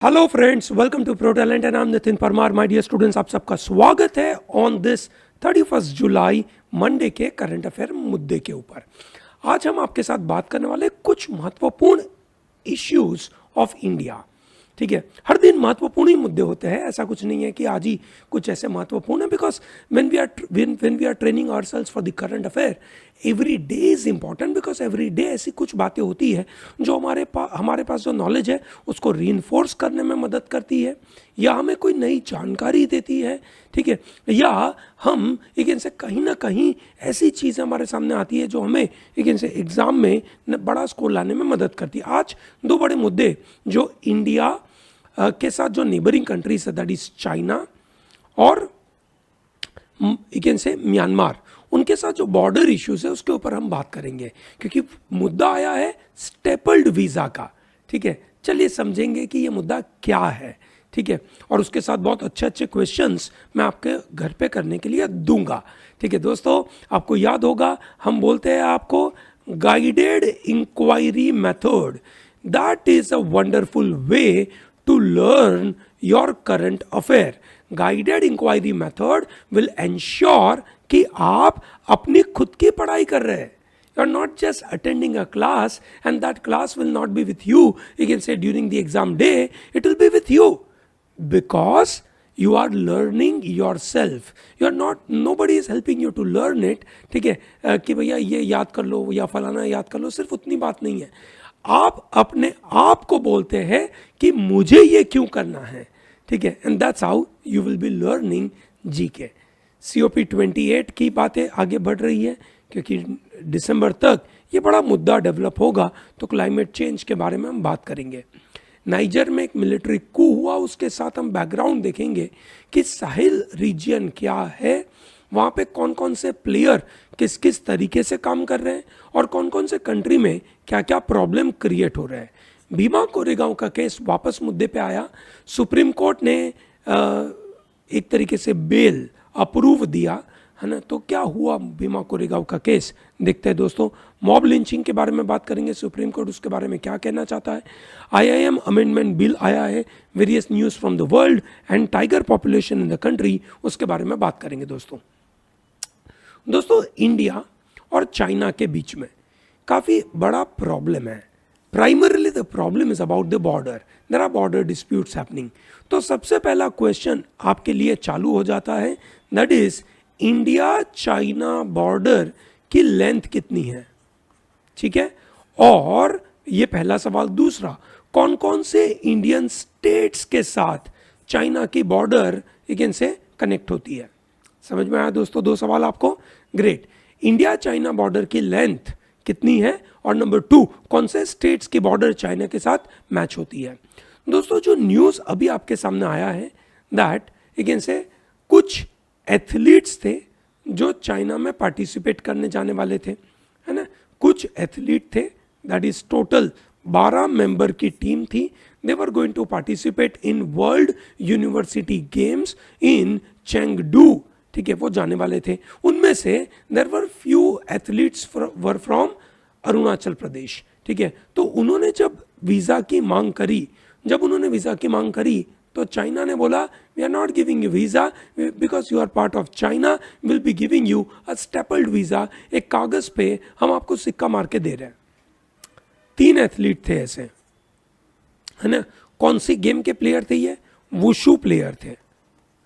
Hello friends, welcome to pro talent and I am Nitin Parmar. My dear students, आप सबका स्वागत है ऑन दिस 31 जुलाई मंडे के current affair मुद्दे के ऊपर। आज हम आपके साथ बात करने वाले कुछ महत्वपूर्ण इश्यूज ऑफ इंडिया। ठीक है, हर दिन महत्वपूर्ण ही मुद्दे होते हैं, ऐसा कुछ नहीं है कि आज ही कुछ ऐसे महत्वपूर्ण है। Because when we are training ourselves for the current affair, every day is important. Because every day ऐसी कुछ बातें होती है जो हमारे पास जो नॉलेज है उसको रीइंफोर्स करने में मदद करती है, या हमें कोई नई जानकारी देती है। ठीक है, या हम एक इनसे कहीं ना कहीं ऐसी चीज़ें हमारे सामने आती है जो हमें एक इनसे एग्जाम में बड़ा स्कोर लाने में मदद करती है। आज दो बड़े मुद्दे जो इंडिया के साथ जो नेबरिंग कंट्रीज है, दैट इज चाइना और यू कैन से म्यांमार, उनके साथ जो बॉर्डर इश्यूज है उसके ऊपर हम बात करेंगे, क्योंकि मुद्दा आया है स्टेपल्ड वीजा का। ठीक है, चलिए समझेंगे कि ये मुद्दा क्या है। ठीक है, और उसके साथ बहुत अच्छे अच्छे क्वेश्चंस मैं आपके घर पे करने के लिए दूंगा। ठीक है दोस्तों, आपको याद होगा हम बोलते हैं आपको guided inquiry method, that is a wonderful way to learn your current affair. Guided inquiry method will ensure कि आप अपनी खुद की पढ़ाई कर रहे हैं. You are not just attending a class and that class will not be with you. You can say during the exam day, it will be with you because you are learning yourself. You are not, nobody is helping you to learn it. ठीक है कि भैया ये याद कर लो या फलाना याद कर लो, सिर्फ उतनी बात नहीं है। आप अपने आप को बोलते हैं कि मुझे ये क्यों करना है। ठीक है, and that's how you will be learning GK. COP 28 की बातें आगे बढ़ रही है क्योंकि दिसंबर तक ये बड़ा मुद्दा डेवलप होगा, तो क्लाइमेट चेंज के बारे में हम बात करेंगे। नाइजर में एक मिलिट्री कू हुआ, उसके साथ हम बैकग्राउंड देखेंगे कि साहिल रीजन क्या है, वहाँ पे कौन कौन से प्लेयर किस किस तरीके से काम कर रहे हैं और कौन कौन से कंट्री में क्या क्या प्रॉब्लम क्रिएट हो रहा है। भीमा कोरेगांव का केस वापस मुद्दे पे आया। सुप्रीम कोर्ट ने एक तरीके से बेल अप्रूव दिया है ना, तो क्या हुआ भीमा कोरेगांव का केस, देखते हैं दोस्तों। मॉब लिंचिंग के बारे में बात करेंगे, सुप्रीम कोर्ट उसके बारे में क्या कहना चाहता है। IIM अमेंडमेंट बिल आया है, various news from the world and tiger population in the country, उसके बारे में बात करेंगे दोस्तों। इंडिया और चाइना के बीच में काफ़ी बड़ा प्रॉब्लम है। Primarily the problem is about the border, there are border disputes happening. तो सबसे पहला क्वेश्चन आपके लिए चालू हो जाता है, that is India China border की लेंथ कितनी है। ठीक है, और ये पहला सवाल। दूसरा, कौन कौन से इंडियन स्टेट्स के साथ चाइना की बॉर्डर इनसे से कनेक्ट होती है। समझ में आया दोस्तों, दो सवाल आपको। ग्रेट, इंडिया चाइना बॉर्डर की लेंथ कितनी है, और नंबर 2, कौन से स्टेट्स की बॉर्डर चाइना के साथ मैच होती है। दोस्तों, जो न्यूज़ अभी आपके सामने आया है, दैट अगेन से कुछ एथलीट्स थे जो चाइना में पार्टिसिपेट करने जाने वाले थे, है ना। कुछ एथलीट थे, दैट इज टोटल 12 मेंबर की टीम थी। They were going to participate in world university games in Chengdu. ठीक है, वो जाने वाले थे। उनमें से there were few athletes were from Arunachal Pradesh. ठीक है, तो उन्होंने जब वीज़ा की मांग करी, तो चाइना ने बोला we are not giving you visa because you are part of China, will be giving you a stapled visa. एक कागज़ पे हम आपको सिक्का मार के दे रहे हैं। 3 एथलीट थे ऐसे, है ना। कौन सी गेम के प्लेयर थे ये? वुशु प्लेयर थे,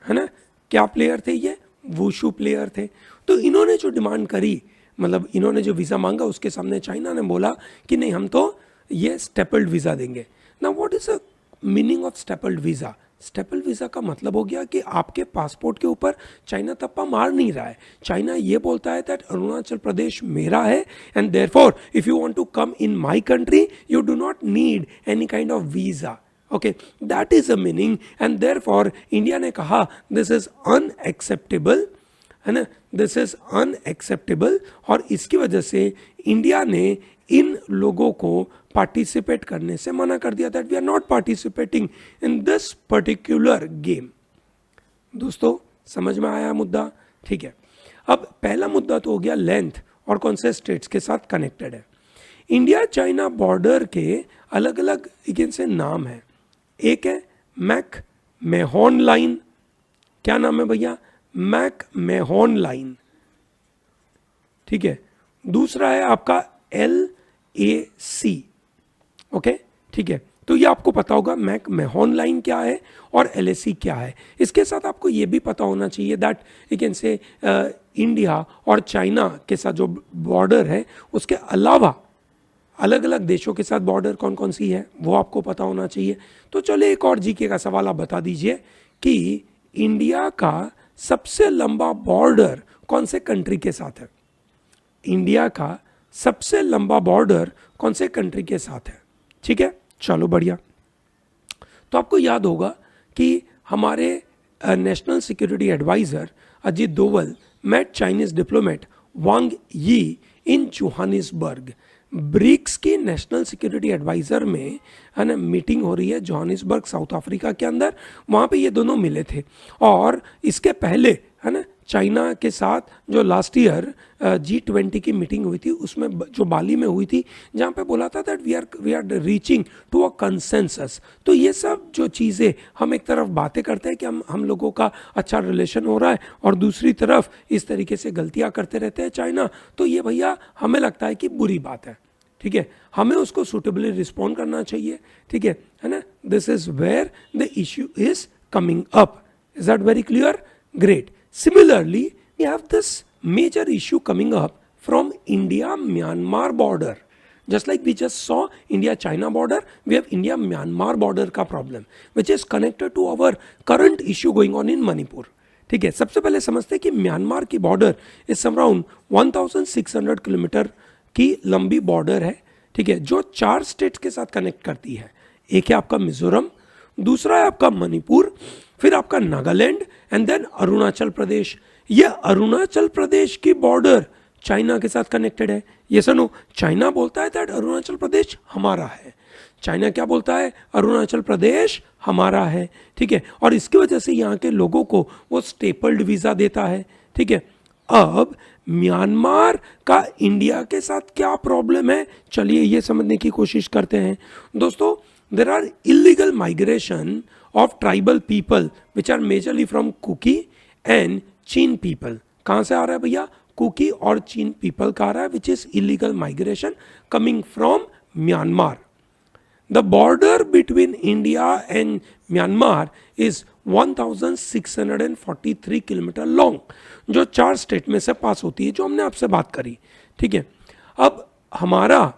है ना। क्या प्लेयर थे ये? वुशु प्लेयर थे। तो इन्होंने जो डिमांड करी, मतलब इन्होंने जो वीज़ा मांगा, उसके सामने चाइना ने बोला कि नहीं, हम तो ये स्टेपल्ड वीज़ा देंगे। ना what is the meaning of stapled visa? Stapled visa का मतलब हो गया कि आपके पासपोर्ट के ऊपर चाइना तप्पा मार नहीं रहा है। चाइना ये बोलता है दैट अरुणाचल प्रदेश मेरा है and therefore if you want to come in my country you do not need any kind of visa. Okay, that is a meaning and therefore India ने कहा दिस इज अनएक्सेप्टेबल, है ना, this is unacceptable. और इसकी वजह से India ने इन लोगों को पार्टिसिपेट करने से मना कर दिया, that we are not participating in this particular game. दोस्तों, समझ में आया मुद्दा? ठीक है, अब पहला मुद्दा तो हो गया लेंथ और कौन से स्टेट्स के साथ कनेक्टेड है। इंडिया चाइना बॉर्डर के अलग अलग से नाम है। एक है मैक मेहॉन लाइन, क्या नाम है भैया, मैक मेहॉन लाइन, ठीक है। दूसरा है आपका LAC, ओके, ठीक है। तो ये आपको पता होगा मैक मेहॉन लाइन क्या है और LAC क्या है। इसके साथ आपको ये भी पता होना चाहिए दैट यू कैन से इंडिया और चाइना के साथ जो बॉर्डर है उसके अलावा अलग अलग देशों के साथ बॉर्डर कौन कौन सी है वो आपको पता होना चाहिए। तो चलिए एक और जीके का सवाल आप बता दीजिए कि इंडिया का सबसे लंबा बॉर्डर कौन से कंट्री के साथ है। इंडिया का सबसे लंबा बॉर्डर कौन से कंट्री के साथ है, ठीक है, चलो बढ़िया। तो आपको याद होगा कि हमारे national security adviser Ajit Doval met Chinese diplomat Wang Yi in Johannesburg. BRICS की नेशनल सिक्योरिटी एडवाइजर में है ना मीटिंग हो रही है जोहानिसबर्ग साउथ अफ्रीका के अंदर, वहाँ पे ये दोनों मिले थे। और इसके पहले है ना चाइना के साथ जो लास्ट ईयर G20 की मीटिंग हुई थी उसमें जो बाली में हुई थी, जहाँ पे बोला था that we are reaching to a consensus. तो ये सब जो चीज़ें हम एक तरफ बातें करते हैं कि हम लोगों का अच्छा रिलेशन हो रहा है और दूसरी तरफ इस तरीके से गलतियाँ करते रहते हैं चाइना, तो ये भैया हमें लगता है कि बुरी बात है, ठीक है। हमें उसको सूटेबली रिस्पॉन्ड करना चाहिए, ठीक है ना। This is where the issue is coming up. Is that very clear? Great. Similarly, we have this major issue coming up from India-Myanmar border. Just like we just saw India-China border, we have India-Myanmar border का problem, which is connected to our current issue going on in Manipur. ठीक है, सबसे पहले समझते हैं कि Myanmar की border इस अराउंड 1600 किलोमीटर की लंबी बॉर्डर है, ठीक है, जो 4 स्टेट्स के साथ कनेक्ट करती है। एक है आपका मिजोरम, दूसरा है आपका मणिपुर, फिर आपका नागालैंड एंड देन अरुणाचल प्रदेश। ये अरुणाचल प्रदेश की बॉर्डर चाइना के साथ कनेक्टेड है। ये सुनो, चाइना बोलता है दैट अरुणाचल प्रदेश हमारा है। चाइना क्या बोलता है? अरुणाचल प्रदेश हमारा है, ठीक है। और इसकी वजह से यहाँ के लोगों को वो स्टेपल्ड वीजा देता है, ठीक है। अब म्यांमार का इंडिया के साथ क्या प्रॉब्लम है, चलिए ये समझने की कोशिश करते हैं। दोस्तों, there are illegal migration of tribal people which are majorly from Kuki and Chin people। कहाँ से आ रहा है भैया? कुकी और चीन people का आ रहा है, which is illegal migration coming from Myanmar। The border between India and Myanmar is 1643 kilometre long, जो 4 स्टेट में से पास होती है, जो हमने आपसे बात करी, ठीक है। अब हमारा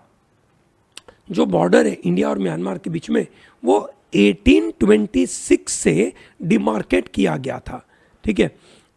जो बॉर्डर है इंडिया और म्यांमार के बीच में वो 1826 से डिमार्केट किया गया था, ठीक है।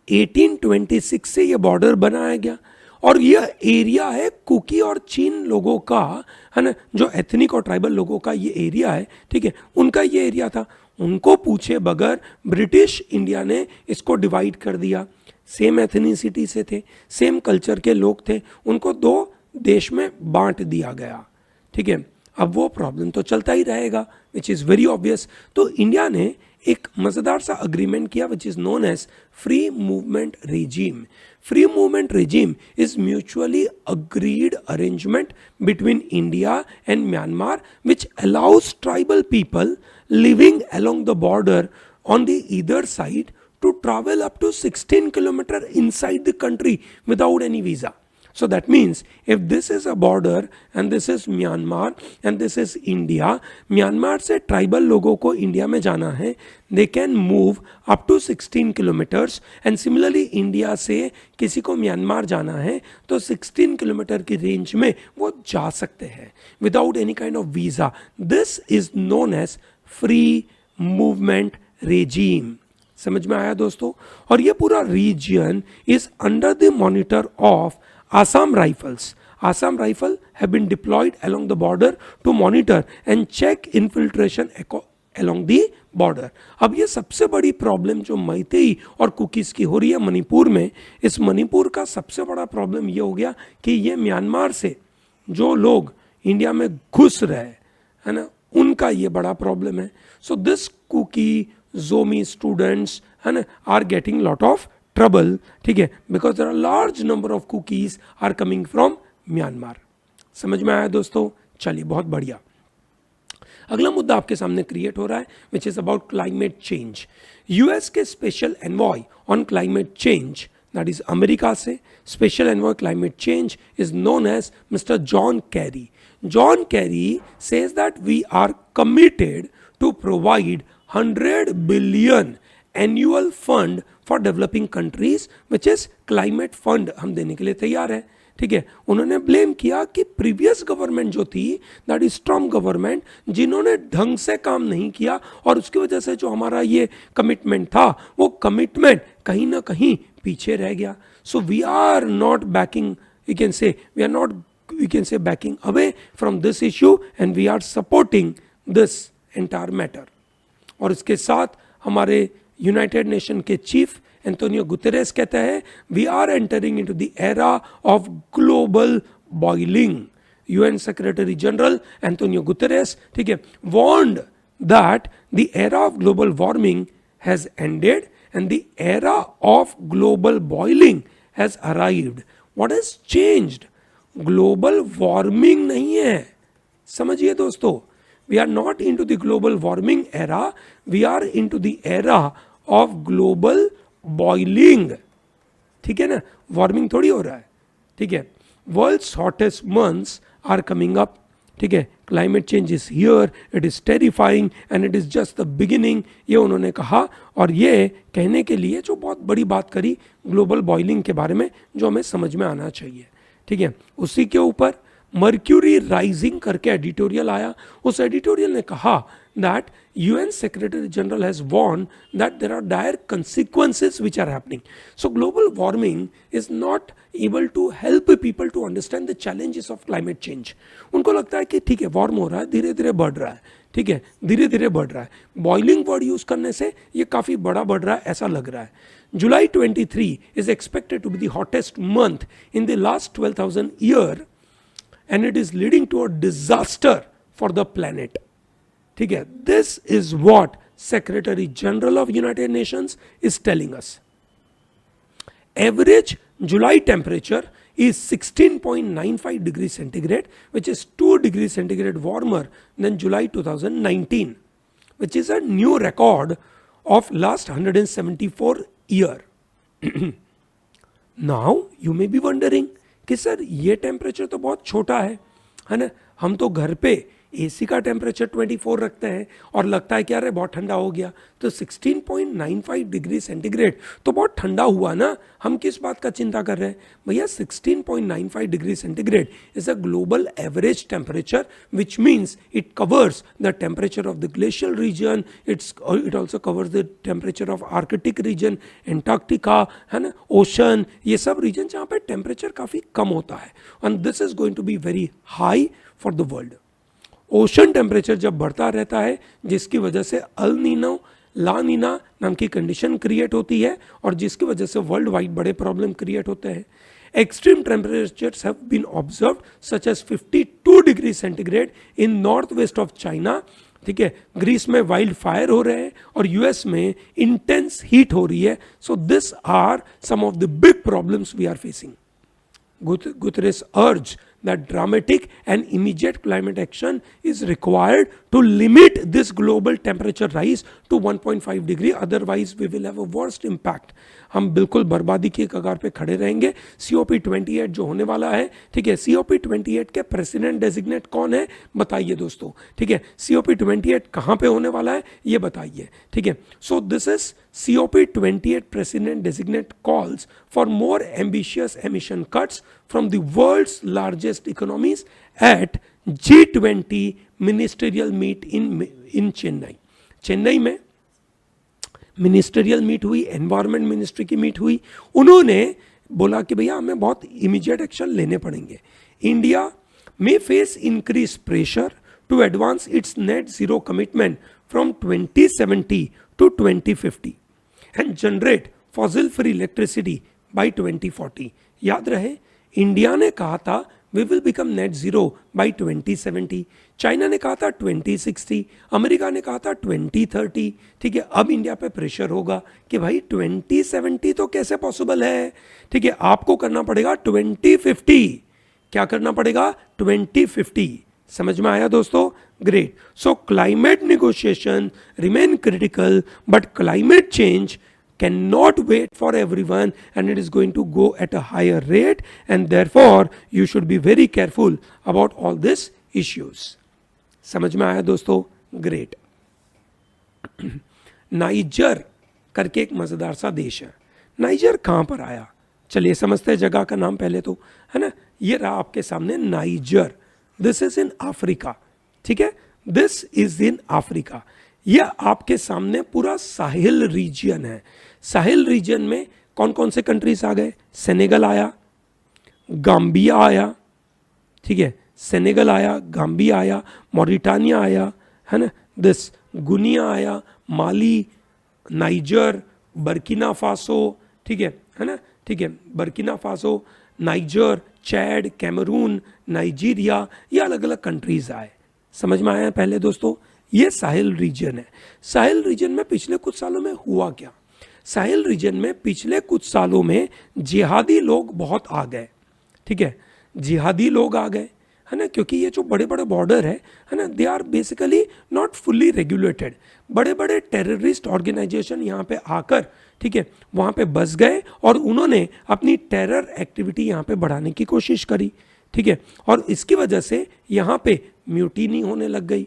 1826 से ये बॉर्डर बनाया गया और ये एरिया है कुकी और चीन लोगों का, है ना, जो एथनिक और ट्राइबल लोगों का ये एरिया है, ठीक है, उनका ये एरिया था। उनको पूछे बगैर ब्रिटिश इंडिया ने इसको डिवाइड कर दिया। सेम एथनिसिटी से थे, सेम कल्चर के लोग थे, उनको 2 देश में बांट दिया गया, ठीक है। अब वो प्रॉब्लम तो चलता ही रहेगा, विच इज़ वेरी ऑब्वियस। तो इंडिया ने एक मज़ेदार सा अग्रीमेंट किया which is known as free movement regime। Free movement regime is mutually agreed arrangement between India and Myanmar which allows tribal people living along the border on the either side to travel up to 16 kilometers inside the country without any visa। So that means if this is a border and this is Myanmar and this is India, Myanmar से tribal लोगों को India में जाना है, they can move up to 16 kilometers and similarly India से किसी को Myanmar जाना है तो 16 किलोमीटर की रेंज में वो जा सकते हैं without any kind of visa। This is known as free movement regime। समझ में आया दोस्तों? और ये पूरा region is under the monitor of Assam Rifles। Assam Rifle have been deployed along the border to monitor and check infiltration along the border। अब ये सबसे बड़ी प्रॉब्लम जो मैतेई और कुकीज़ की हो रही है मणिपुर में, इस मणिपुर का सबसे बड़ा प्रॉब्लम ये हो गया कि ये म्यांमार से जो लोग इंडिया में घुस रहे है ना, उनका ये बड़ा प्रॉब्लम है। So this Kuki Zomi students है ना are getting lot of trouble, ठीक है, because there are large number of Kukis are coming from Myanmar. समझ में आया दोस्तों? चलिए बहुत बढ़िया। अगला मुद्दा आपके सामने क्रिएट हो रहा है which is about climate change. US के special envoy on climate change, that is America से special envoy climate change is known as mister John Kerry. John Kerry says that we are committed to provide 100 billion annual fund for developing countries which is climate fund, हम देने के लिए तैयार हैं। ठीक है, उन्होंने ब्लेम किया कि प्रीवियस गवर्नमेंट जो थी दैट इज ट्रम्प गवर्नमेंट, जिन्होंने ढंग से काम नहीं किया और उसकी वजह से जो हमारा ये कमिटमेंट था वो कमिटमेंट कहीं ना कहीं पीछे रह गया। So we are not backing, you can say we are not, we can say backing away from this issue and we are supporting this entire matter। और इसके साथ हमारे यूनाइटेड नेशन के चीफ एंटोनियो गुतेरेस कहते हैं we are entering into the era of global boiling. UN secretary general Antonio Guterres, ठीक है, warned that the era of global warming has ended and the era of global boiling has arrived। What has changed? Global warming नहीं है, समझिए दोस्तों, we are not into the global warming era, we are into the era of global boiling. ठीक है ना, warming थोड़ी हो रहा है। ठीक है, world's hottest months are coming up. ठीक है, climate change is here, it is terrifying and it is just the beginning, ये उन्होंने कहा। और ये कहने के लिए जो बहुत बड़ी बात करी ग्लोबल बॉइलिंग के बारे में, जो हमें समझ में आना चाहिए। ठीक है, उसी के ऊपर मर्क्यूरी राइजिंग करके एडिटोरियल आया। उस एडिटोरियल ने कहा that UN secretary general has warn that there are dire consequences which are happening. So global warming is not able to help people to understand the challenges of climate change. उनको लगता है कि ठीक है warm हो रहा है, धीरे धीरे बढ़ रहा है, ठीक है, धीरे धीरे बढ़ रहा है, बॉइलिंग वर्ड यूज करने से ये काफी बड़ा बढ़ रहा है ऐसा लग रहा है। July 23 is expected to be the hottest month in the last 12,000 years and it is leading to a disaster for the planet. ठीक है, this is what Secretary General of United Nations is telling us. Average July temperature is 16.95 degrees centigrade, which is 2 degrees centigrade warmer than July 2019, which is a new record of last 174 year. Now you may be wondering कि sir ये temperature तो बहुत छोटा है ना, हम तो घर पे एसी का टेम्परेचर 24 रखते हैं और लगता है कि अरे बहुत ठंडा हो गया, तो 16.95 डिग्री सेंटीग्रेड तो बहुत ठंडा हुआ ना, हम किस बात का चिंता कर रहे हैं भैया। 16.95 degree centigrade is a global average temperature which means it covers the temperature of the glacial region, it also covers the temperature of Arctic region, Antarctica है ना, ओशन, ये सब रीजन जहाँ पे टेम्परेचर काफ़ी कम होता है। And this is going to be very high for the world. Ocean temperature जब बढ़ता रहता है जिसकी वजह से अल नीनो ला नीना नाम की कंडीशन क्रिएट होती है और जिसकी वजह से वर्ल्ड वाइड बड़े प्रॉब्लम क्रिएट होते हैं। Extreme temperatures have been observed such as 52 degree centigrade in north west of China. ठीक है, ग्रीस में वाइल्ड फायर हो रहे हैं और यूएस में इंटेंस हीट हो रही है। So this are some of the big problems we are facing. Guterres urged that dramatic and immediate climate action is required to limit this global temperature rise to 1.5 degree, otherwise we will have a worst impact। हम बिल्कुल बर्बादी की कगार पे खड़े रहेंगे। COP28 जो होने वाला है, ठीक है, COP28 के प्रेसिडेंट डेजिग्नेट कौन है बताइए दोस्तों। ठीक है, COP28 कहाँ पे होने वाला है ये बताइए। ठीक है, so this is COP28 president designate calls for more ambitious emission cuts from the world's largest economies at G20 ministerial meet in Chennai। Chennai में मिनिस्टरियल मीट हुई, एनवायरमेंट मिनिस्ट्री की मीट हुई। उन्होंने बोला कि भैया हमें बहुत इमीडिएट एक्शन लेने पड़ेंगे। India may face increased pressure to advance its net zero commitment from 2070 to 2050 and generate fossil free electricity by 2040। याद रहे इंडिया ने कहा था we will become net zero by 2070, China ने कहा था 2060, अमेरिका ने कहा था 2030। ठीक है, अब इंडिया पे प्रेशर होगा कि भाई 2070 तो कैसे पॉसिबल है। ठीक है, आपको करना पड़ेगा 2050। क्या करना पड़ेगा 2050। समझ में आया दोस्तों, Great. So climate negotiation remain critical, but climate change cannot wait for everyone and it is going to go at a higher rate, and therefore you should be very careful about all these issues. समझ में आया दोस्तों? Great. Niger करके एक मजेदार सा देश है. नाइजर कहाँ पर आया? चलिए समझते हैं जगह का नाम पहले तो, है ना. ये रहा आपके सामने niger. This is in Africa. ठीक है, दिस इज इन अफ्रीका. यह आपके सामने पूरा साहिल रीजन है. साहिल रीजन में कौन कौन से कंट्रीज आ गए? सेनेगल आया, गाम्बिया आया, ठीक है, सेनेगल आया, गाम्बिया आया, मॉरिटानिया आया, है ना, दिस गुनिया आया, माली, नाइजर, बर्किना फासो, ठीक है ना, ठीक है, Burkina Faso, Niger, Chad, Cameroon, Nigeria, ये अलग अलग कंट्रीज आए. समझ में आया पहले दोस्तों? ये साहिल रीजन है. साहिल रीजन में पिछले कुछ सालों में हुआ क्या? साहिल रीजन में पिछले कुछ सालों में जिहादी लोग बहुत आ गए. ठीक है, जिहादी लोग आ गए, है ना, क्योंकि ये जो बड़े बड़े बॉर्डर है ना, they are basically not fully regulated. बड़े बड़े टेररिस्ट ऑर्गेनाइजेशन यहाँ पे आकर, ठीक है, वहाँ पे बस गए और उन्होंने अपनी टेरर एक्टिविटी यहाँ पे बढ़ाने की कोशिश करी. ठीक है, और इसकी वजह से यहाँ पे म्यूटिनी होने लग गई.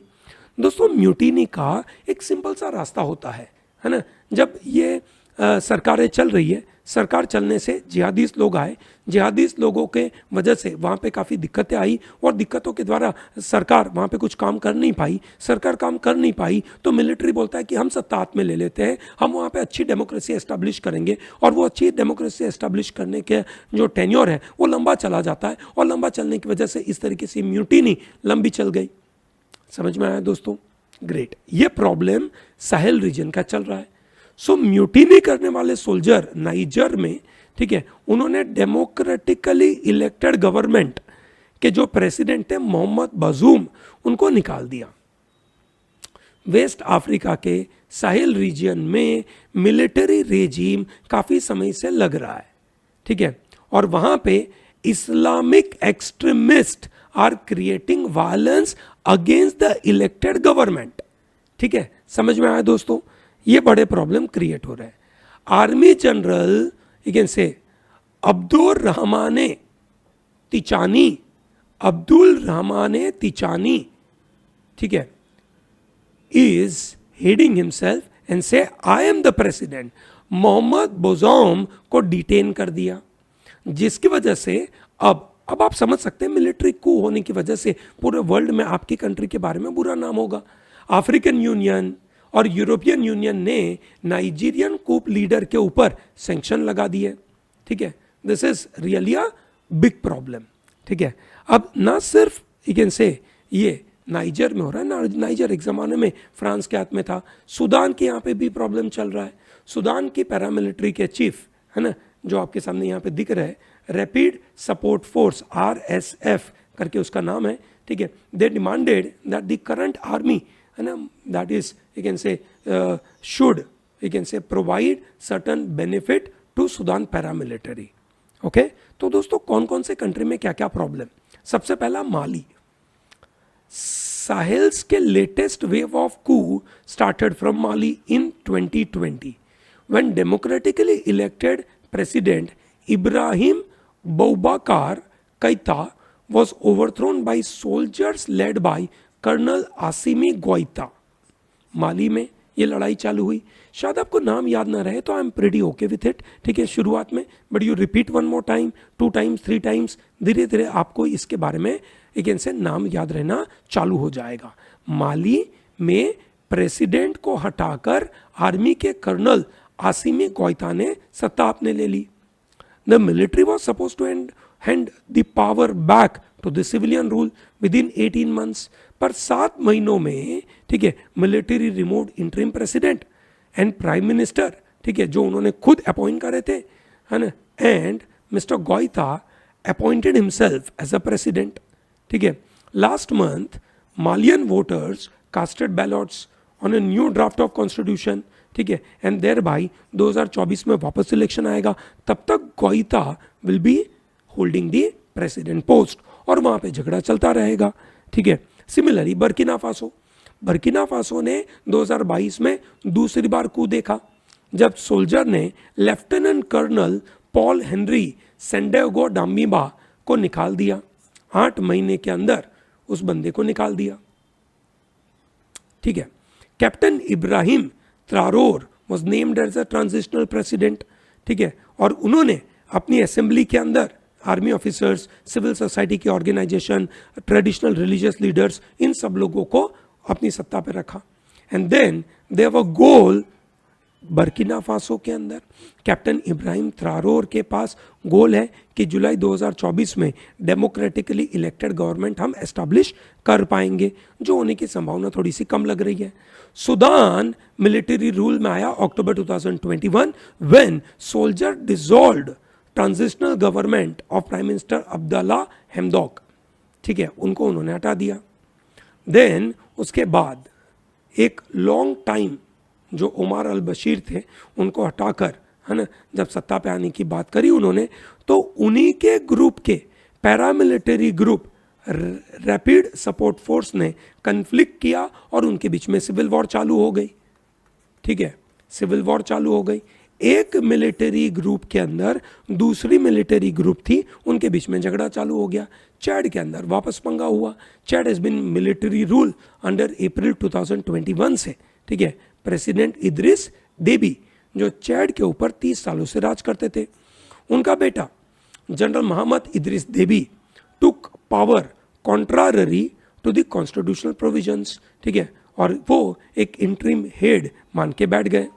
दोस्तों म्यूटिनी का एक सिंपल सा रास्ता होता है ना. जब ये सरकारें चल रही है, सरकार चलने से जिहादीस लोग आए, जिहादीस लोगों के वजह से वहाँ पे काफ़ी दिक्कतें आई और दिक्कतों के द्वारा सरकार वहाँ पे कुछ काम कर नहीं पाई. सरकार काम कर नहीं पाई तो मिलिट्री बोलता है कि हम सत्ता हाथ में ले लेते हैं, हम वहाँ पे अच्छी डेमोक्रेसी एस्टैब्लिश करेंगे. और वो अच्छी डेमोक्रेसी एस्टैब्लिश करने के जो टेन्योर है वो लंबा चला जाता है, और लंबा चलने की वजह से इस तरीके से म्यूटिनी लंबी चल गई. समझ में आया दोस्तों? ग्रेट. ये प्रॉब्लम साहेल रीजन का चल रहा है. सो म्यूटिनी करने वाले सोल्जर नाइजर में, ठीक है, उन्होंने डेमोक्रेटिकली इलेक्टेड गवर्नमेंट के जो प्रेसिडेंट थे मोहम्मद बजूम, उनको निकाल दिया. वेस्ट अफ्रीका के साहिल रीजन में मिलिट्री रेजिम काफी समय से लग रहा है. ठीक है, और वहां पे Islamic extremist are creating violence against the elected government. ठीक है, समझ में आया दोस्तों? ये बड़े प्रॉब्लम क्रिएट हो रहे हैं. आर्मी जनरल यू कैन से अब्दुल रहमाने तिचानी, ठीक है, is heading himself and say I am the president. Mohamed Bazoum को डिटेन कर दिया, जिसकी वजह से अब आप समझ सकते हैं मिलिट्री कू होने की वजह से पूरे वर्ल्ड में आपकी कंट्री के बारे में बुरा नाम होगा. अफ्रीकन यूनियन और यूरोपियन यूनियन ने नाइजीरियन कूप लीडर के ऊपर सैंक्शन लगा दिए. ठीक है, this is really a big problem. ठीक है, अब ना सिर्फ यू कैन से ये नाइजर में हो रहा है ना, नाइजर एक ज़माने में फ्रांस के हाथ में था. सूडान के यहाँ पे भी प्रॉब्लम चल रहा है. सूडान की पैरामिलिट्री के चीफ, है ना, जो आपके सामने यहाँ पे दिख रहा है, रैपिड सपोर्ट फोर्स RSF करके उसका नाम है. ठीक है, they demanded that the current army, है ना, that is you can say should you can say provide certain benefit to Sudan paramilitary. Okay, तो दोस्तों कौन कौन से कंट्री में क्या क्या प्रॉब्लम? सबसे पहला माली. साहेल्स के latest wave of coup started from Mali in 2020 when democratically elected president Ibrahim Boubacar Keita was overthrown by soldiers led by colonel Assimi Goita. Mali में ये लड़ाई चालू हुई. शायद आपको नाम याद ना रहे तो I am pretty okay with it. ठीक है, शुरुआत में, but you repeat 1 more time, 2 times, 3 times, धीरे धीरे आपको इसके बारे में एक से नाम याद रहना चालू हो जाएगा. माली में प्रेसिडेंट को हटाकर आर्मी के कर्नल आसिमी गोइता ने सत्ता अपने ले ली. The military was suppose to hand the power back to the civilian rule within 18 months. पर 7 महीनों में, ठीक है, military remove interim president and prime minister, ठीक है, जो उन्होंने खुद अपॉइंट करे थे, है ना, and mister Goita appointed himself as a president. ठीक है, last month Malian voters casted ballots on a new draft of constitution. ठीक है, एंड देयर बाई 2024 में वापस इलेक्शन आएगा. तब तक Goita will be holding the president post और वहां पे झगड़ा चलता रहेगा. ठीक है, सिमिलरली बर्किना फासो ने 2022 में दूसरी बार कू देखा जब सोल्जर ने लेफ्टिनेंट कर्नल पॉल हेनरी सेंडेगो डामिबा को निकाल दिया। 8 महीने के अंदर उस बंदे को निकाल दिया, ठीक है। Captain Ibrahim Traore was named as a transitional president, ठीक है। और उन्होंने अपनी असेंबली के अंदर आर्मी ऑफिसर्स, सिविल सोसाइटी की ऑर्गेनाइजेशन, ट्रेडिशनल रिलीजियस लीडर्स, इन सब लोगों को अपनी सत्ता पर रखा। And then they have a goal Burkina Faso के अंदर कैप्टन इब्राहिम त्रारोर के पास गोल है कि जुलाई 2024 में डेमोक्रेटिकली इलेक्टेड गवर्नमेंट हम एस्टैब्लिश कर पाएंगे, जो होने की संभावना थोड़ी सी कम लग रही है। सूडान मिलिट्री रूल में आया October 2021 when soldier dissolved transitional government of prime minister Abdalla Hamdok, ठीक है, उनको उन्होंने हटा दिया। देन उसके बाद एक लॉन्ग टाइम जो उमर अल बशीर थे उनको हटाकर, है ना, जब सत्ता पे आने की बात करी उन्होंने, तो उन्हीं के ग्रुप के paramilitary group rapid support force ने कन्फ्लिक्ट किया और उनके बीच में सिविल वॉर चालू हो गई, ठीक है, सिविल वॉर चालू हो गई। एक मिलिट्री ग्रुप के अंदर दूसरी मिलिट्री ग्रुप थी, उनके बीच में झगड़ा चालू हो गया। चैड के अंदर वापस पंगा हुआ। Chad has been military rule under April 2021 से, ठीक है। प्रेसिडेंट इद्रिस देबी जो चैड के ऊपर 30 सालों से राज करते थे, उनका बेटा general Mohammed Idriss Deby took power contrary to the constitutional provisions, ठीक है, और वो एक इंटरिम हेड मान के बैठ गए।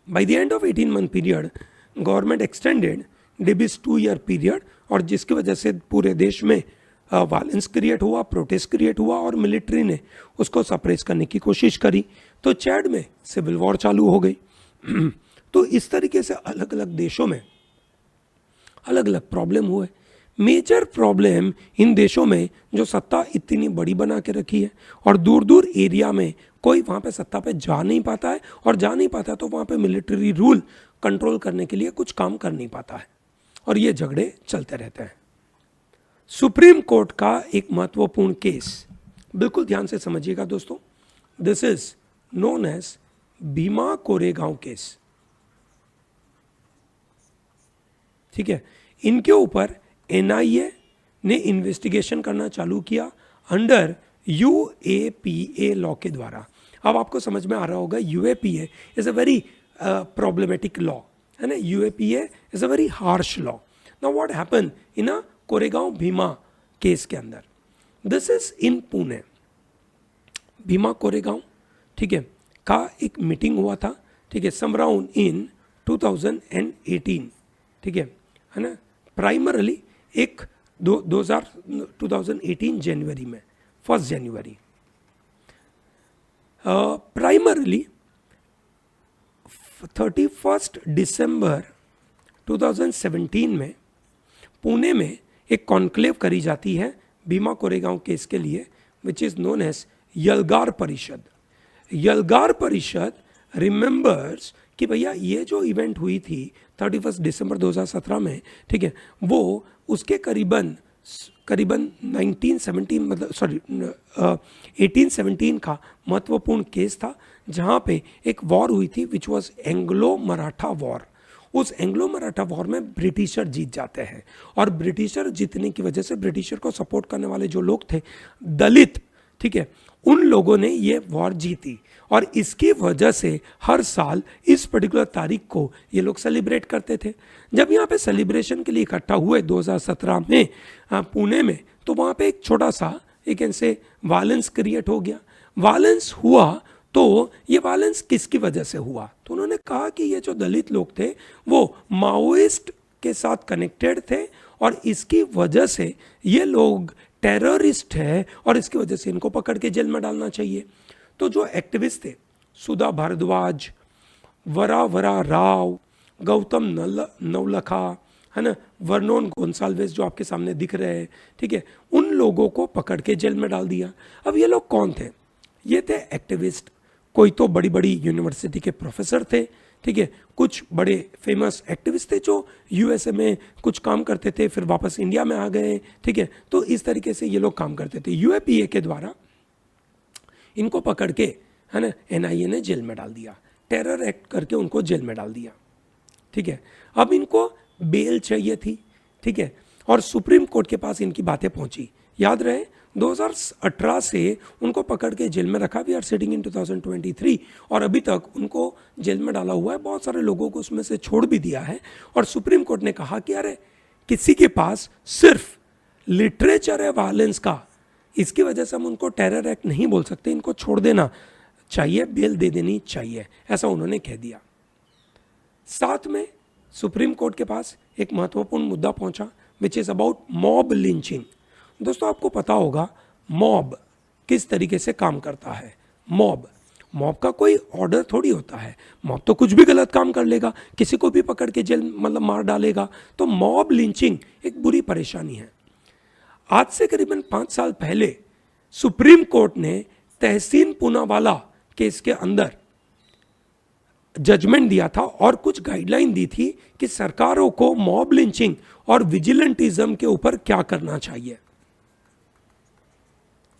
By the end of 18-month period government extended Deby's 2-year period, और जिसकी वजह से पूरे देश में वायलेंस क्रिएट हुआ, प्रोटेस्ट क्रिएट हुआ और मिलिट्री ने उसको सप्रेस करने की कोशिश करी, तो चैड में सिविल वॉर चालू हो गई। तो इस तरीके से अलग अलग देशों में अलग अलग प्रॉब्लम हुए। मेजर प्रॉब्लम इन देशों में जो सत्ता इतनी बड़ी बना के रखी है और दूर दूर एरिया में कोई वहाँ पे सत्ता पे जा नहीं पाता है, और जा नहीं पाता तो वहाँ पे मिलिट्री रूल कंट्रोल करने के लिए कुछ काम कर नहीं पाता है, और ये झगड़े चलते रहते हैं। सुप्रीम कोर्ट का एक महत्वपूर्ण केस, बिल्कुल ध्यान से समझिएगा दोस्तों, this is known as Bhima Koregaon case, ठीक है। इनके ऊपर एनआईए ने इन्वेस्टिगेशन करना चालू किया अंडर यूएपीए लॉ के द्वारा। अब आपको समझ में आ रहा होगा UAPA is a very problematic law, है ना। UAPA is a very harsh law. Now what happened in a Koregaon Bhima case के अंदर, this is in Pune. Bhima Koregaon, ठीक है, का एक मीटिंग हुआ था, ठीक है, समराउंड इन 2018, ठीक है ना। प्राइमरली एक 2018 जनवरी में, 1 जनवरी प्राइमरली 31 दिसंबर 2017 में पुणे में एक कॉन्क्लेव करी जाती है भीमा कोरेगांव केस के लिए, विच इज नोन एज यलगार परिषद। यलगार परिषद रिमेंबर्स कि भैया ये जो इवेंट हुई थी 31 दिसंबर 2017 में, ठीक है, वो उसके करीबन 1917 मतलब 1817 का महत्वपूर्ण केस था, जहाँ पे एक वॉर हुई थी which was Anglo Maratha war. उस एंग्लो मराठा वॉर में ब्रिटिशर जीत जाते हैं, और ब्रिटिशर जीतने की वजह से ब्रिटिशर को सपोर्ट करने वाले जो लोग थे दलित, ठीक है, उन लोगों ने ये वॉर जीती, और इसकी वजह से हर साल इस पर्टिकुलर तारीख को ये लोग सेलिब्रेट करते थे। जब यहाँ पे सेलिब्रेशन के लिए इकट्ठा हुए 2017 में पुणे में, तो वहाँ पे एक छोटा सा एक ऐसे वायलेंस क्रिएट हो गया। वायलेंस हुआ तो ये वायलेंस किसकी वजह से हुआ, तो उन्होंने कहा कि ये जो दलित लोग थे वो माओइस्ट के साथ कनेक्टेड थे, और इसकी वजह से ये लोग टेररिस्ट है, और इसकी वजह से इनको पकड़ के जेल में डालना चाहिए। तो जो एक्टिविस्ट थे सुधा भारद्वाज, वरा राव, गौतम नवलखा, है ना, वर्नोन गोंसाल्वेस जो आपके सामने दिख रहे हैं, ठीक है, उन लोगों को पकड़ के जेल में डाल दिया। अब ये लोग कौन थे? ये थे एक्टिविस्ट, कोई तो बड़ी बड़ी यूनिवर्सिटी के प्रोफेसर थे, ठीक है, कुछ बड़े फेमस एक्टिविस्ट थे जो यूएसए में कुछ काम करते थे, फिर वापस इंडिया में आ गए, ठीक है। तो इस तरीके से ये लोग काम करते थे। यूएपीए के द्वारा इनको पकड़ के, है ना, एनआईए ने जेल में डाल दिया, टेरर एक्ट करके उनको जेल में डाल दिया, ठीक है। अब इनको बेल चाहिए थी, ठीक है, और सुप्रीम कोर्ट के पास इनकी बातें पहुंची। याद रहे 2018 से उनको पकड़ के जेल में रखा, वी आर सिटिंग इन 2023, और अभी तक उनको जेल में डाला हुआ है। बहुत सारे लोगों को उसमें से छोड़ भी दिया है, और सुप्रीम कोर्ट ने कहा कि अरे किसी के पास सिर्फ लिटरेचर है वायलेंस का, इसकी वजह से हम उनको टेरर एक्ट नहीं बोल सकते, इनको छोड़ देना चाहिए, बेल दे देनी चाहिए, ऐसा उन्होंने कह दिया। साथ में सुप्रीम कोर्ट के पास एक महत्वपूर्ण मुद्दा पहुंचा, विच इज अबाउट मॉब लिंचिंग। दोस्तों आपको पता होगा मॉब किस तरीके से काम करता है। मॉब का कोई ऑर्डर थोड़ी होता है, मॉब तो कुछ भी गलत काम कर लेगा, किसी को भी पकड़ के जेल मतलब मार डालेगा। तो मॉब लिंचिंग एक बुरी परेशानी है। आज से करीबन 5 साल पहले सुप्रीम कोर्ट ने तहसीन पूनावाला केस के अंदर जजमेंट दिया था और कुछ गाइडलाइन दी थी कि सरकारों को मॉब लिंचिंग और विजिलेंटिज्म के ऊपर क्या करना चाहिए,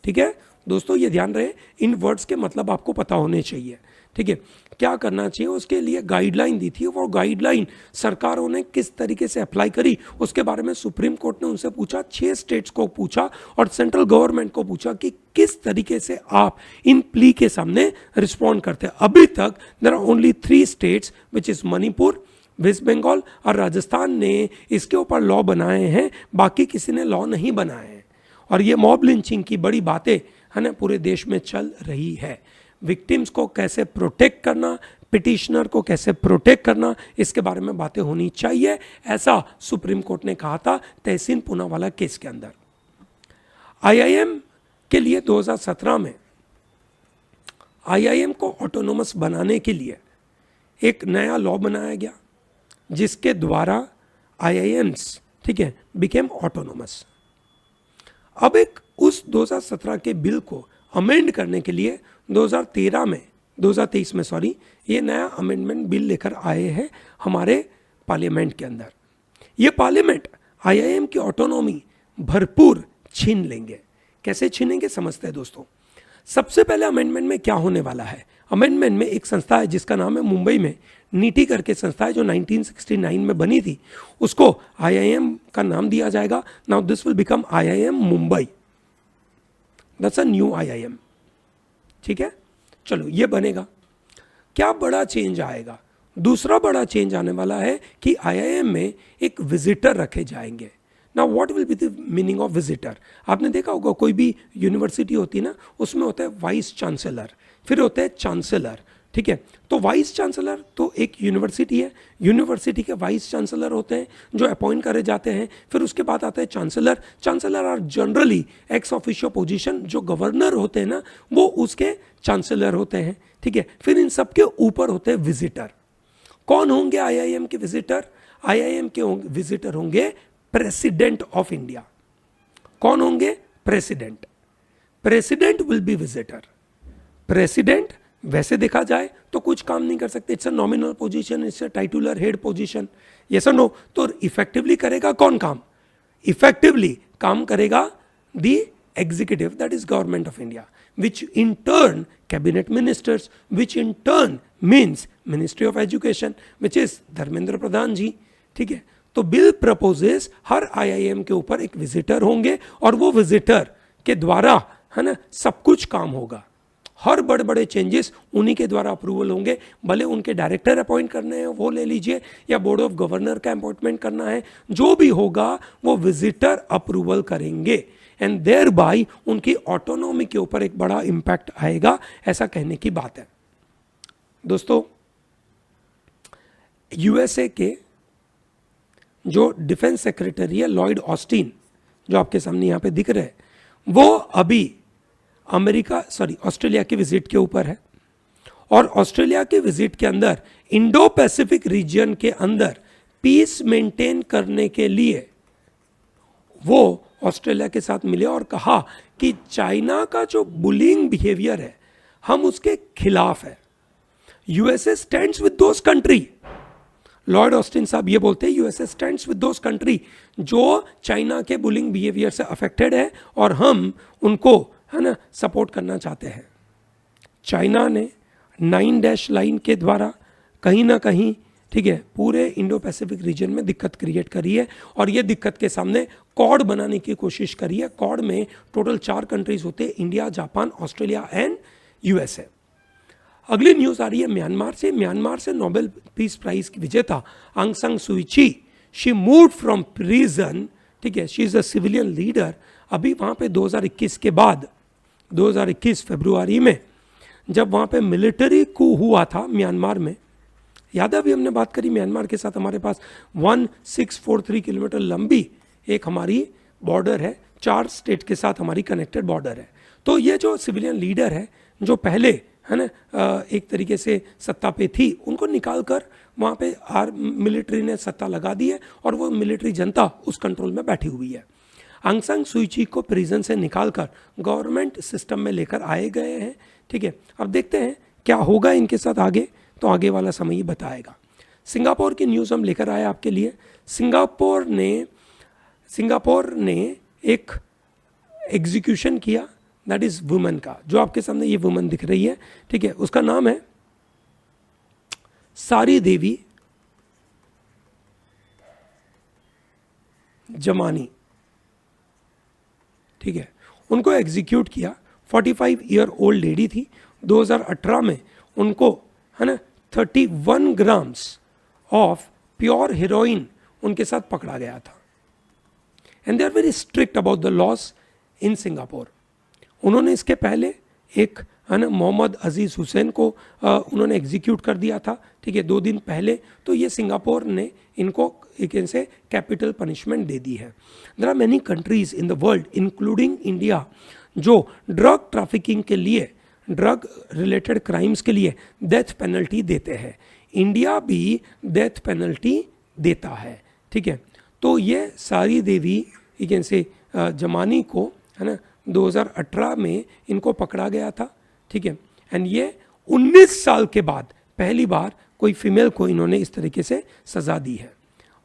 ठीक है दोस्तों, ये ध्यान रहे, इन वर्ड्स के मतलब आपको पता होने चाहिए, ठीक है, क्या करना चाहिए, उसके लिए गाइडलाइन दी थी। वो गाइडलाइन सरकारों ने किस तरीके से अप्लाई करी, उसके बारे में सुप्रीम कोर्ट ने उनसे पूछा, 6 स्टेट्स को पूछा और सेंट्रल गवर्नमेंट को पूछा कि किस तरीके से आप इन प्ली के सामने रिस्पॉन्ड करते हैं। अभी तक there are only 3 states which is Manipur, West Bengal और राजस्थान ने इसके ऊपर लॉ बनाए हैं, बाकी किसी ने लॉ नहीं बनाए हैं। और ये मॉब लिंचिंग की बड़ी बातें है ना पूरे देश में चल रही है। विक्टिम्स को कैसे प्रोटेक्ट करना, पिटिशनर को कैसे प्रोटेक्ट करना, इसके बारे में बातें होनी चाहिए, ऐसा सुप्रीम कोर्ट ने कहा था तहसीन पूनावाला केस के अंदर। आईआईएम के लिए 2017 में आईआईएम को ऑटोनोमस बनाने के लिए एक नया लॉ बनाया गया, जिसके द्वारा आईआईएम्स, ठीक है, बिकेम ऑटोनोमस। अब एक उस 2017 के बिल को अमेंड करने के लिए 2023 में ये नया अमेंडमेंट बिल लेकर आए हैं हमारे पार्लियामेंट के अंदर। ये पार्लियामेंट आईआईएम की ऑटोनॉमी भरपूर छीन लेंगे। कैसे छीनेंगे समझते हैं दोस्तों। सबसे पहले अमेंडमेंट में क्या होने वाला है, अमेंडमेंट में एक संस्था है जिसका नाम है मुंबई में नीटी करके संस्था है, जो 1969 में बनी थी, उसको आईआईएम का नाम दिया जाएगा। Now this will become IIM Mumbai, that's a new IIM, ठीक है। चलो ये बनेगा। क्या बड़ा चेंज आएगा, दूसरा बड़ा चेंज आने वाला है कि आईआईएम में एक विजिटर रखे जाएंगे। Now what will be the meaning of visitor. आपने देखा होगा कोई भी यूनिवर्सिटी होती है ना, उसमें होता है वाइस चांसलर, फिर होता है चांसलर, ठीक है। तो वाइस चांसलर तो एक यूनिवर्सिटी है, यूनिवर्सिटी के वाइस चांसलर होते हैं जो अपॉइंट करे जाते हैं। फिर उसके बाद आता है chancellor. Chancellor are generally ex officio position, जो गवर्नर होते हैं ना वो उसके चांसलर होते हैं, ठीक है। फिर इन सब के ऊपर होते हैं विजिटर। कौन होंगे आईआईएम के विजिटर? आईआईएम के विजिटर होंगे प्रेसिडेंट ऑफ इंडिया। कौन होंगे? President. President will be visitor. President वैसे देखा जाए तो कुछ काम नहीं कर सकते, it's a nominal position, it's a titular head position, yes और नो। तो इफेक्टिवली करेगा कौन काम? इफेक्टिवली काम करेगा the executive, that is government of India, which in turn cabinet ministers, which in turn means Ministry of Education, which is Dharmendra Pradhan ji, ठीक है। तो बिल प्रपोजेस हर आईआईएम के ऊपर एक विजिटर होंगे और वो विजिटर के द्वारा है ना सब कुछ काम होगा। हर बड़े बड़े चेंजेस उन्हीं के द्वारा अप्रूवल होंगे, भले उनके डायरेक्टर अपॉइंट करने हैं वो ले लीजिए, या बोर्ड ऑफ गवर्नर का अपॉइंटमेंट करना है, जो भी होगा वो विजिटर अप्रूवल करेंगे। एंड देयर बाय उनकी ऑटोनॉमी के ऊपर एक बड़ा इंपैक्ट आएगा, ऐसा कहने की बात है। दोस्तों यूएसए के जो डिफेंस सेक्रेटरी है लॉयड ऑस्टिन, जो आपके सामने यहां पे दिख रहे हैं, वो अभी ऑस्ट्रेलिया के विजिट के ऊपर है। और ऑस्ट्रेलिया के विजिट के अंदर इंडो पैसिफिक रीजन के अंदर पीस मेंटेन करने के लिए वो ऑस्ट्रेलिया के साथ मिले और कहा कि चाइना का जो बुलिंग बिहेवियर है, हम उसके खिलाफ है। USA stands with those country, Lord Austin साहब ये बोलते हैं, USA stands with those country जो चाइना के बुलिंग बिहेवियर से अफेक्टेड है और हम उनको, है ना, सपोर्ट करना चाहते हैं। चाइना ने 9 डैश लाइन के द्वारा कहीं ना कहीं, ठीक है, पूरे इंडो पैसिफिक रीजन में दिक्कत क्रिएट करी है और ये दिक्कत के सामने कॉड बनाने की कोशिश करी है। कॉड में टोटल 4 कंट्रीज होते हैं, India, Japan, Australia and USA. अगली न्यूज आ रही है म्यांमार से। म्यांमार से नोबेल पीस प्राइज की विजेता आंग सान सू की, शी मूव्ड फ्रॉम प्रिजन, ठीक है, she is a civilian leader. अभी वहाँ पे 2021 के बाद, 2021 फरवरी में जब वहाँ पे मिलिट्री कू हुआ था म्यांमार में, याद है अभी हमने बात करी म्यांमार के साथ हमारे पास 1643 किलोमीटर लंबी एक हमारी बॉर्डर है, 4 स्टेट के साथ हमारी कनेक्टेड बॉर्डर है। तो ये जो सिविलियन लीडर है जो पहले, है ना, एक तरीके से सत्ता पे थी, उनको निकाल कर वहाँ पे मिलिट्री ने सत्ता लगा दी है और वो मिलिट्री जनता उस कंट्रोल में बैठी हुई है। आंग सान सू की को प्रिजन से निकाल कर गवर्नमेंट सिस्टम में लेकर आए गए हैं, ठीक है। अब देखते हैं क्या होगा इनके साथ आगे, तो आगे वाला समय ही बताएगा। सिंगापुर की न्यूज़ हम लेकर आए आपके लिए। सिंगापुर ने एक एग्जीक्यूशन किया, दैट इज वुमेन का, जो आपके सामने ये वुमेन दिख रही है, ठीक है, उसका नाम है सारी देवी जमानी, ठीक है। उनको एग्जीक्यूट किया। 45 ईयर ओल्ड लेडी थी। 2018 में उनको, है ना, 31 ग्राम्स ऑफ प्योर हीरोइन उनके साथ पकड़ा गया था। And they are very strict about the laws in Singapore. उन्होंने इसके पहले एक, है ना, मोहम्मद अजीज हुसैन को उन्होंने एग्जीक्यूट कर दिया था, ठीक है, 2 दिन पहले। तो ये सिंगापुर ने इनको एक से कैपिटल पनिशमेंट दे दी है। There are many countries in the world including India जो ड्रग ट्रैफिकिंग के लिए, ड्रग रिलेटेड क्राइम्स के लिए डेथ पेनल्टी देते हैं। इंडिया भी डेथ पेनल्टी देता है, ठीक है। तो ये सारी देवी से जमानी को, है ना, 2018 में इनको पकड़ा गया था, ठीक है। एंड ये 19 साल के बाद पहली बार कोई फीमेल को इन्होंने इस तरीके से सजा दी है।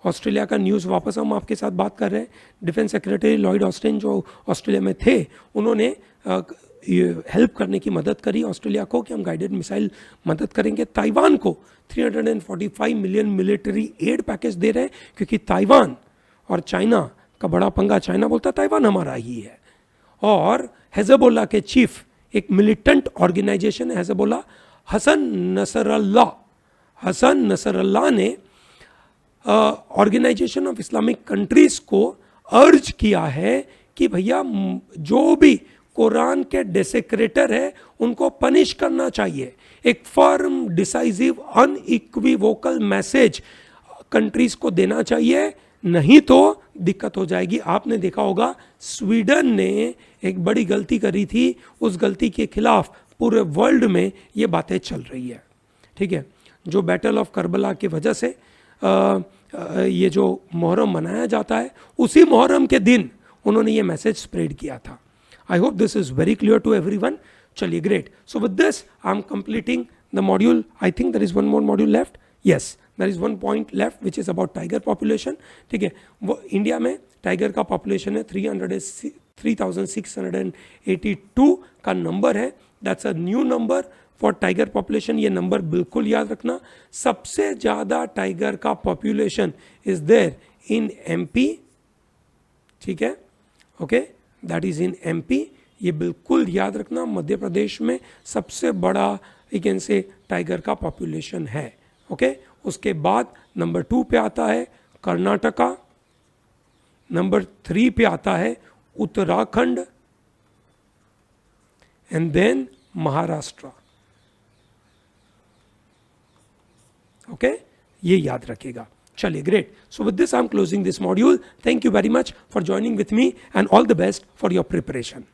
ऑस्ट्रेलिया का न्यूज़ वापस हम आपके साथ बात कर रहे हैं। डिफेंस सेक्रेटरी लॉयड ऑस्टिन जो ऑस्ट्रेलिया में थे, उन्होंने हेल्प करने की मदद करी ऑस्ट्रेलिया को कि हम गाइडेड मिसाइल मदद करेंगे। ताइवान को 345 मिलियन मिलिट्री एड पैकेज दे रहे हैं, क्योंकि ताइवान और चाइना का बड़ा पंगा, चाइना बोलता ताइवान हमारा ही है। और हिजबुल्लाह के चीफ, एक मिलिटेंट ऑर्गेनाइजेशन है हिजबुल्लाह, हसन नसरल्लाह ने ऑर्गेनाइजेशन ऑफ इस्लामिक कंट्रीज को अर्ज किया है कि भैया जो भी कुरान के डेसेक्रेटर है उनको पनिश करना चाहिए। एक firm, decisive, unequivocal message countries को देना चाहिए, नहीं तो दिक्कत हो जाएगी। आपने देखा होगा स्वीडन ने एक बड़ी गलती करी थी, उस गलती के खिलाफ पूरे वर्ल्ड में ये बातें चल रही है, ठीक है। जो बैटल ऑफ करबला की वजह से ये जो मुहर्रम मनाया जाता है, उसी मुहर्रम के दिन उन्होंने ये मैसेज स्प्रेड किया था। I hope this is very clear to everyone. चलिए, great. So with this I am completing the module. I think there is one more module left. Yes, there is one point left which is about tiger population, ठीक है। वो India में tiger का population है 3682 का number है। That's a new number for tiger population. ये number बिल्कुल याद रखना। सबसे ज़्यादा टाइगर का population is there in MP, ठीक है, okay, that is in MP. ये बिल्कुल याद रखना। मध्य प्रदेश में सबसे बड़ा एक से टाइगर का पॉपुलेशन है, ओके। उसके बाद नंबर 2 पे आता है कर्नाटका, नंबर 3 पे आता है Uttarakhand, and then Maharashtra, okay. ये याद रखिएगा। चलिए, great. So with this I am closing this module. Thank you very much for joining with me and all the best for your preparation.